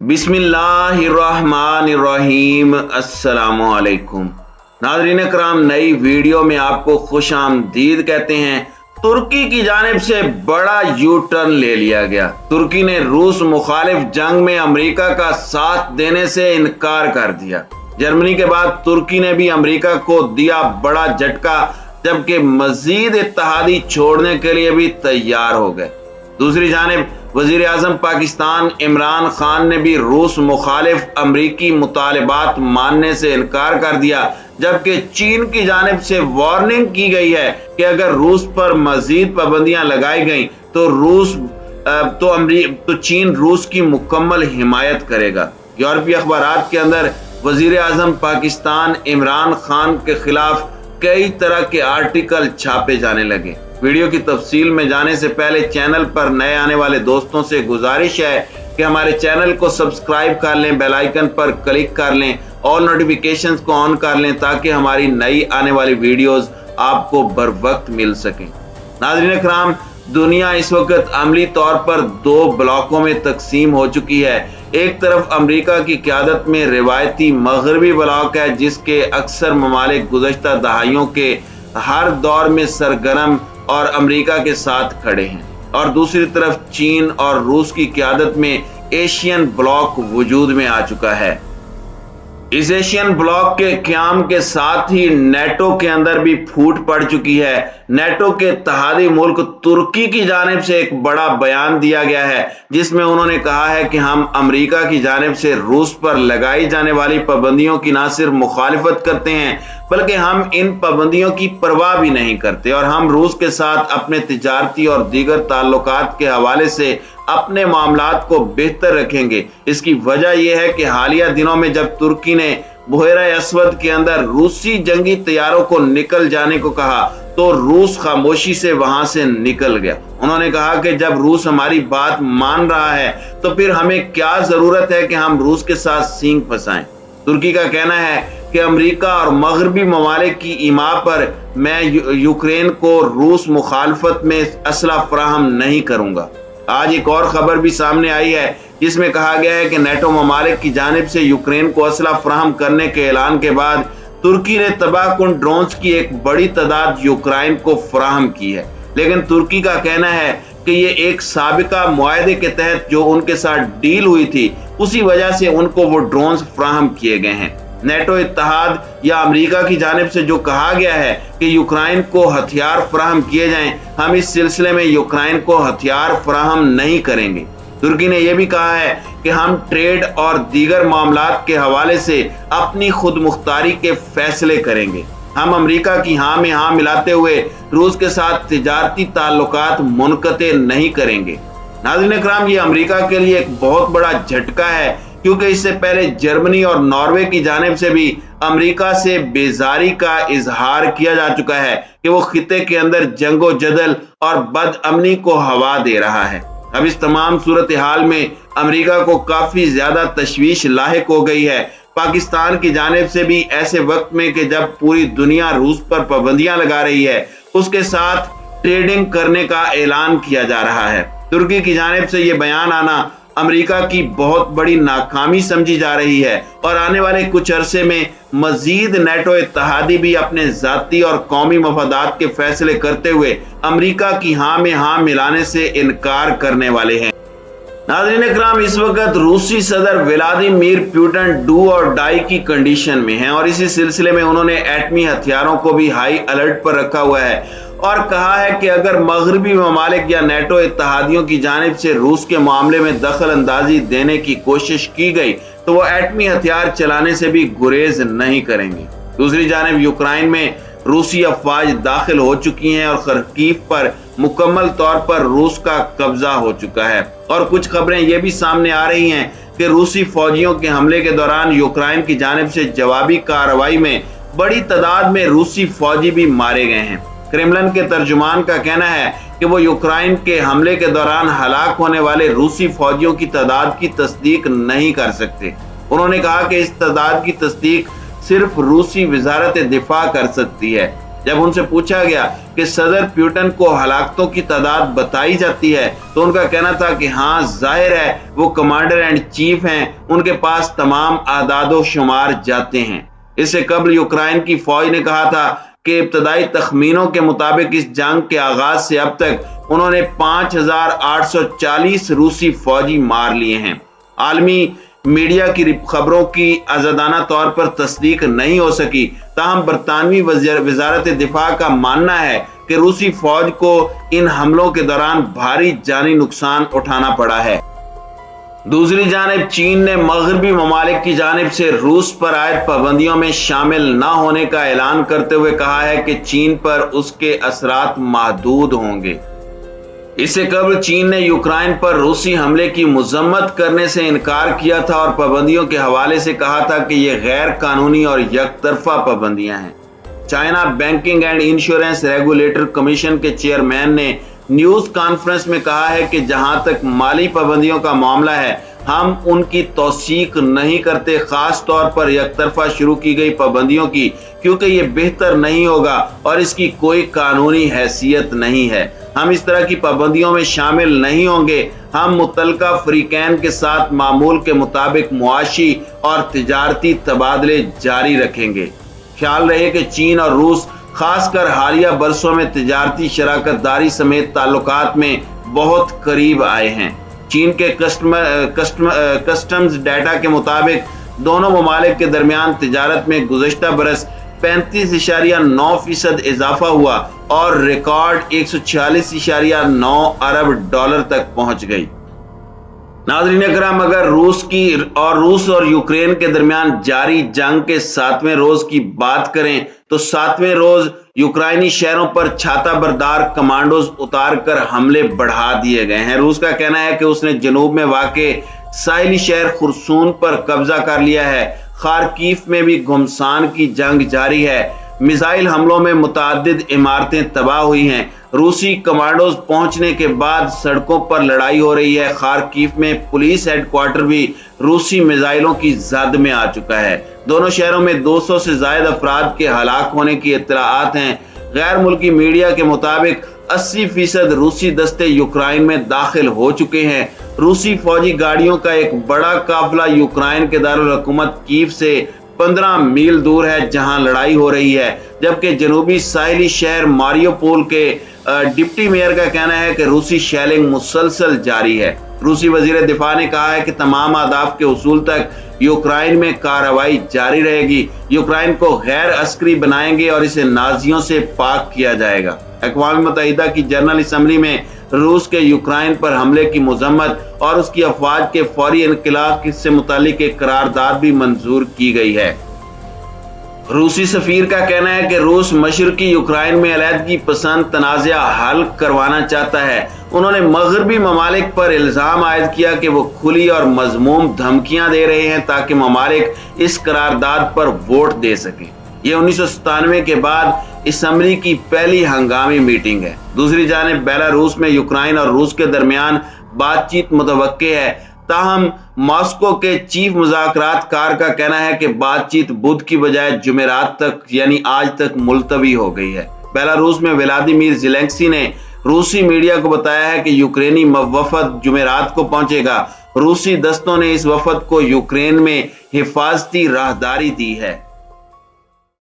बिस्मिल्लाहिर्रहमानिर्रहीम। अस्सलामुअलैकुम नाज़रीन कराम, नई वीडियो में आपको खुश आमदीद कहते हैं। तुर्की की जानिब से बड़ा यू टर्न ले लिया गया। तुर्की ने रूस मुखालिफ जंग में अमेरिका का साथ देने से इनकार कर दिया। जर्मनी के बाद तुर्की ने भी अमेरिका को दिया बड़ा झटका, जबकि मजीद इत्तेहादी छोड़ने के लिए भी तैयार हो गए। दूसरी जानिब वजीर आजम पाकिस्तान इमरान खान ने भी रूस मुखालिफ अमरीकी मुतालिबात मानने से इनकार कर दिया, जबकि चीन की जानिब से वार्निंग की गई है कि अगर रूस पर मजीद पाबंदियां लगाई गई तो चीन रूस की मुकम्मल हिमायत करेगा। यूरोपीय अखबारात के अंदर वजीर आजम पाकिस्तान इमरान खान के खिलाफ कई तरह के आर्टिकल छापे जाने लगे। वीडियो की तफसील में जाने से पहले चैनल पर नए आने वाले दोस्तों से गुजारिश है कि हमारे चैनल को सब्सक्राइब कर लें, बेल आइकन पर क्लिक कर लें, ऑल नोटिफिकेशंस को ऑन कर लें ताकि हमारी नई आने वाली वीडियोस आपको बर वक्त मिल सकें। नाज़रीन कराम, दुनिया इस वक्त अमली तौर पर दो ब्लॉकों में तकसीम हो चुकी है। एक तरफ अमेरिका की क़यादत में रिवायती मगरबी ब्लॉक है, जिसके अक्सर ममालिक गुज़श्ता दहाइयों के हर दौर में सरगर्म और अमेरिका के साथ खड़े हैं, और दूसरी तरफ चीन और रूस की क़यादत में एशियन ब्लॉक वजूद में आ चुका है। इस एशियन ब्लॉक के क़याम के साथ ही नेटो के अंदर भी फूट पड़ चुकी है। नेटो के इत्तेहादी मुल्क तुर्की की जानिब से एक बड़ा बयान दिया गया है, जिसमें उन्होंने कहा है कि हम अमेरिका की जानिब से रूस पर लगाई जाने वाली पाबंदियों की न सिर्फ मुखालिफत करते हैं, बल्कि हम इन पाबंदियों की परवाह भी नहीं करते, और हम रूस के साथ अपने तिजारती और दीगर ताल्लुकात के हवाले से अपने मामलात को बेहतर रखेंगे। इसकी वजह यह है कि हालिया दिनों में जब तुर्की ने बहरा अस्वद के अंदर रूसी जंगी तैयारों को निकल जाने को कहा, तो रूस खामोशी से वहां से निकल गया। उन्होंने कहा कि जब रूस हमारी बात मान रहा है तो फिर हमें क्या जरूरत है कि हम रूस के साथ सींग फंसाएं। तुर्की का कहना है कि अमेरिका और मगरबी ममालिक की इमा पर मैं यूक्रेन को रूस मुखालफत में असला फराहम नहीं करूंगा। आज एक और खबर भी सामने आई है, जिसमें कहा गया है कि नेटो ममालिक की जानिब से यूक्रेन को असला फराहम करने के ऐलान के बाद तुर्की ने तबाहकुन ड्रोन्स की एक बड़ी तादाद यूक्रेन को फराहम की है। लेकिन तुर्की का कहना है कि ये एक साबिका मुआहदे के तहत जो उनके साथ डील हुई थी, उसी वजह से उनको वो ड्रोन्स फराहम किए गए हैं। नेटो इत्तेहाद या अमेरिका की जानिब से जो कहा गया है कि यूक्रेन को हथियार फराहम किए जाएं, हम इस सिलसिले में यूक्रेन को हथियार फराहम नहीं करेंगे। तुर्की ने यह भी कहा है कि हम ट्रेड और दीगर मामलात के हवाले से अपनी खुद मुख्तारी के फैसले करेंगे। हम अमेरिका की हाँ में हाँ मिलाते हुए रूस के साथ तिजारती ताल्लुकात मुनक़ते नहीं करेंगे। नाज़रीन कराम, ये अमेरिका के लिए एक बहुत बड़ा झटका है, क्योंकि इससे पहले जर्मनी और नॉर्वे की जानिब से भी अमेरिका से बेजारी का इजहार किया जा चुका है कि वो खिते के अंदर जंगो जदल और बदअमनी को हवा दे रहा है। अब इस तमाम सूरत हाल में अमेरिका को काफी ज्यादा तशवीश लाहिक हो गई है। पाकिस्तान की जानिब से भी ऐसे वक्त में कि जब पूरी दुनिया रूस पर पाबंदियां लगा रही है, उसके साथ ट्रेडिंग करने का ऐलान किया जा रहा है। तुर्की की जानिब से ये बयान आना अमेरिका की बहुत बड़ी नाकामी समझी जा रही है, और आने वाले कुछ अरसे में मजीद नेटो इत्तेहादी भी अपने जाती और कौमी मफादात के फैसले करते हुए अमेरिका की हाँ में हाँ मिलाने से इनकार करने वाले हैं। नाज़रीन कराम, इस वक्त रूसी सदर व्लादिमीर पुतिन डू और डाई की कंडीशन में हैं, और इसी सिलसिले में उन्होंने एटमी हथियारों को भी हाई अलर्ट पर रखा हुआ है, और कहा है कि अगर मगरबी ममालिक या नेटो इत्तेहादियों की जानिब से रूस के मामले में दखल अंदाजी देने की कोशिश की गई तो वो एटमी हथियार चलाने से भी गुरेज नहीं करेंगे। दूसरी जानिब यूक्रेन में रूसी अफवाज दाखिल हो चुकी हैं, और खर्कीव पर मुकम्मल तौर पर रूस का कब्जा हो चुका है, और कुछ खबरें ये भी सामने आ रही हैं कि रूसी फौजियों के हमले के दौरान यूक्रेन की जानिब से जवाबी कार्रवाई में बड़ी तादाद में रूसी फौजी भी मारे गए हैं। क्रेमलिन के तर्जुमान का कहना है कि वो यूक्रेन के हमले के दौरान हलाक होने वाले रूसी फौजियों की तादाद की तस्दीक नहीं कर सकते। उन्होंने कहा कि इस तादाद की तस्दीक सिर्फ रूसी वजारत दिफा कर सकती है। جب ان سے پوچھا گیا کہ صدر پیوٹن کو ہلاکتوں کی تعداد بتائی جاتی ہے تو ان کا کہنا تھا کہ ہاں ظاہر ہے وہ کمانڈر اینڈ چیف ہیں، ان کے پاس تمام اعداد و شمار جاتے ہیں۔ اس سے قبل یوکرائن کی فوج نے کہا تھا کہ ابتدائی تخمینوں کے مطابق اس جنگ کے آغاز سے اب تک انہوں نے 5840 روسی فوجی مار لیے ہیں۔ عالمی میڈیا کی خبروں کی آزادانہ طور پر تصدیق نہیں ہو سکی، تاہم برطانوی وزارت دفاع کا ماننا ہے کہ روسی فوج کو ان حملوں کے دوران بھاری جانی نقصان اٹھانا پڑا ہے۔ دوسری جانب چین نے مغربی ممالک کی جانب سے روس پر عائد پابندیوں میں شامل نہ ہونے کا اعلان کرتے ہوئے کہا ہے کہ چین پر اس کے اثرات محدود ہوں گے۔ اس سے قبل چین نے یوکرائن پر روسی حملے کی مذمت کرنے سے انکار کیا تھا اور پابندیوں کے حوالے سے کہا تھا کہ یہ غیر قانونی اور یک طرفہ پابندیاں ہیں۔ China banking and insurance regulator commission کے چیئرمین نے نیوز کانفرنس میں کہا ہے کہ جہاں تک مالی پابندیوں کا معاملہ ہے ہم ان کی توثیق نہیں کرتے، خاص طور پر یک طرفہ شروع کی گئی پابندیوں کی، کیونکہ یہ بہتر نہیں ہوگا اور اس کی کوئی قانونی حیثیت نہیں ہے۔ ہم اس طرح کی پابندیوں میں شامل نہیں ہوں گے۔ ہم متعلقہ فریقین کے ساتھ معمول کے مطابق معاشی اور تجارتی تبادلے جاری رکھیں گے۔ خیال رہے کہ چین اور روس خاص کر حالیہ برسوں میں تجارتی شراکت داری سمیت تعلقات میں بہت قریب آئے ہیں۔ چین کے کسٹمز ڈیٹا کے مطابق دونوں ممالک کے درمیان تجارت میں گزشتہ برس 35.9% اضافہ ہوا اور ریکارڈ 146.9 ارب ڈالر تک پہنچ گئی۔ ناظرین اکرام، اگر روس اور یوکرین کے درمیان جاری جنگ کے 7ویں روز کی بات کریں تو 7ویں روز یوکرائنی شہروں پر چھاتا بردار کمانڈوز اتار کر حملے بڑھا دیے گئے ہیں۔ روس کا کہنا ہے کہ اس نے جنوب میں واقع ساحلی شہر خرسون پر قبضہ کر لیا ہے۔ خارکیف میں بھی گھمسان کی جنگ جاری ہے۔ میزائل حملوں میں متعدد عمارتیں تباہ ہوئی ہیں۔ روسی کمانڈوز پہنچنے کے بعد سڑکوں پر لڑائی ہو رہی ہے۔ خارکیف میں پولیس ہیڈ کوارٹر بھی روسی میزائلوں کی زد میں آ چکا ہے۔ دونوں شہروں میں 200 سے زائد افراد کے ہلاک ہونے کی اطلاعات ہیں۔ غیر ملکی میڈیا کے مطابق 80% روسی دستے یوکرائن میں داخل ہو چکے ہیں۔ روسی فوجی گاڑیوں کا ایک بڑا قافلہ یوکرائن کے دارالحکومت کیف سے 15 میل دور ہے جہاں لڑائی ہو رہی ہے، جبکہ جنوبی ساحلی شہر ماریوپول کے ڈپٹی میئر کا کہنا ہے کہ روسی شیلنگ مسلسل جاری ہے۔ روسی وزیر دفاع نے کہا ہے کہ تمام اہداف کے حصول تک یوکرائن میں کارروائی جاری رہے گی۔ یوکرائن کو غیر عسکری بنائیں گے اور اسے نازیوں سے پاک کیا جائے گا۔ اقوام متحدہ کی جنرل اسمبلی میں روس کے یوکرائن پر حملے کی مذمت اور اس کی افواج کے فوری انخلاء سے متعلق ایک قرارداد بھی منظور کی گئی ہے۔ روسی سفیر کا کہنا ہے کہ روس مشرقی یوکرائن میں علیحدگی پسند تنازع حل کروانا چاہتا ہے۔ انہوں نے مغربی ممالک پر الزام عائد کیا کہ وہ کھلی اور مذموم دھمکیاں دے رہے ہیں تاکہ ممالک اس قرارداد پر ووٹ دے سکیں۔ یہ 1997 کے بعد اسمبلی کی پہلی ہنگامی میٹنگ ہے۔ دوسری جانب بیلاروس میں یوکرائن اور روس کے درمیان بات چیت متوقع ہے، تاہم ماسکو کے چیف مذاکرات کار کا کہنا ہے کہ بات چیت بدھ کی بجائے جمعرات تک یعنی آج تک ملتوی ہو گئی ہے۔ بیلاروس میں ولادیمیر زیلنسکی نے روسی میڈیا کو بتایا ہے کہ یوکرینی وفد جمعرات کو پہنچے گا۔ روسی دستوں نے اس وفد کو یوکرین میں حفاظتی راہداری دی ہے۔